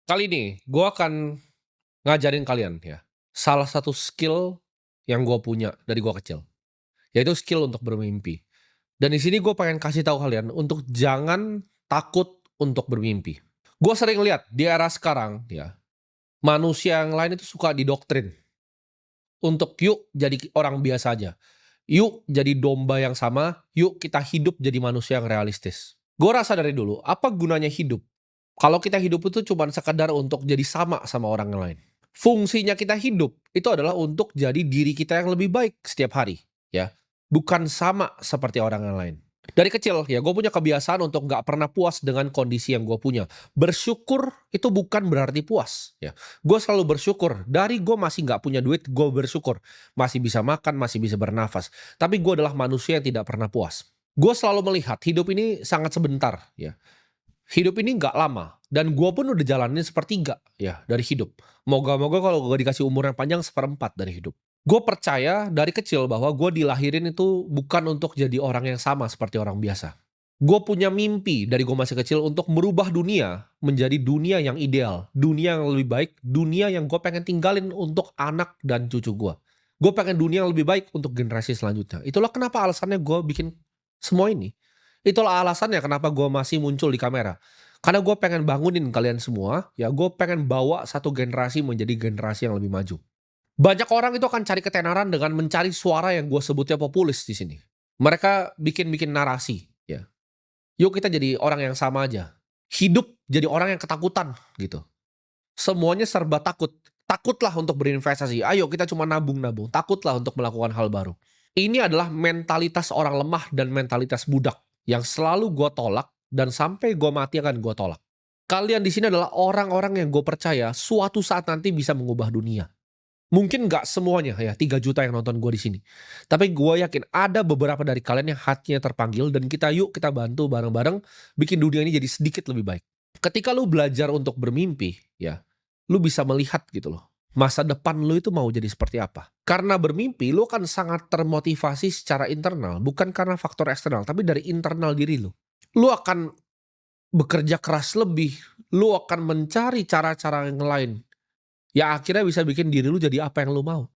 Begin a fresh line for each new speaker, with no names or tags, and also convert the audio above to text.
Kali ini gue akan ngajarin kalian ya, salah satu skill yang gue punya dari gue kecil, yaitu skill untuk bermimpi. Dan di sini gue pengen kasih tahu kalian untuk jangan takut untuk bermimpi. Gue sering lihat di era sekarang ya, manusia yang lain itu suka didoktrin untuk yuk jadi orang biasa aja. Yuk jadi domba yang sama, yuk kita hidup jadi manusia yang realistis. Gue rasa dari dulu, apa gunanya hidup? Kalau kita hidup itu cuma sekedar untuk jadi sama orang yang lain. Fungsinya kita hidup itu adalah untuk jadi diri kita yang lebih baik setiap hari, ya. Bukan sama seperti orang yang lain. Dari kecil ya, gue punya kebiasaan untuk nggak pernah puas dengan kondisi yang gue punya. Bersyukur itu bukan berarti puas, ya. Gue selalu bersyukur. Dari gue masih nggak punya duit, gue bersyukur. Masih bisa makan, masih bisa bernafas. Tapi gue adalah manusia yang tidak pernah puas. Gue selalu melihat hidup ini sangat sebentar, ya. Hidup ini nggak lama, dan gua pun udah jalanin sepertiga ya dari hidup. Moga-moga kalau gua dikasih umur yang panjang seperempat dari hidup. Gue percaya dari kecil bahwa gue dilahirin itu bukan untuk jadi orang yang sama seperti orang biasa. Gue punya mimpi dari gue masih kecil untuk merubah dunia menjadi dunia yang ideal, dunia yang lebih baik, dunia yang gue pengen tinggalin untuk anak dan cucu gue. Gue pengen dunia yang lebih baik untuk generasi selanjutnya. Itulah kenapa alasannya gue bikin semua ini. Itulah alasannya kenapa gue masih muncul di kamera. Karena gue pengen bangunin kalian semua, ya gue pengen bawa satu generasi menjadi generasi yang lebih maju. Banyak orang itu akan cari ketenaran dengan mencari suara yang gue sebutnya populis di sini. Mereka bikin-bikin narasi, ya. Yuk kita jadi orang yang sama aja. Hidup jadi orang yang ketakutan, gitu. Semuanya serba takut. Takutlah untuk berinvestasi. Ayo kita cuma nabung-nabung. Takutlah untuk melakukan hal baru. Ini adalah mentalitas orang lemah dan mentalitas budak yang selalu gue tolak dan sampai gue mati akan gue tolak. Kalian di sini adalah orang-orang yang gue percaya suatu saat nanti bisa mengubah dunia. Mungkin nggak semuanya ya, 3 juta yang nonton gue di sini. Tapi gue yakin ada beberapa dari kalian yang hatinya terpanggil dan kita bantu bareng-bareng bikin dunia ini jadi sedikit lebih baik. Ketika lu belajar untuk bermimpi, ya, lu bisa melihat gitu loh. Masa depan lu itu mau jadi seperti apa. Karena bermimpi, lu akan sangat termotivasi secara internal, bukan karena faktor eksternal, tapi dari internal diri lu. Lu akan bekerja keras lebih, lu akan mencari cara-cara yang lain. Ya akhirnya bisa bikin diri lu jadi apa yang lu mau.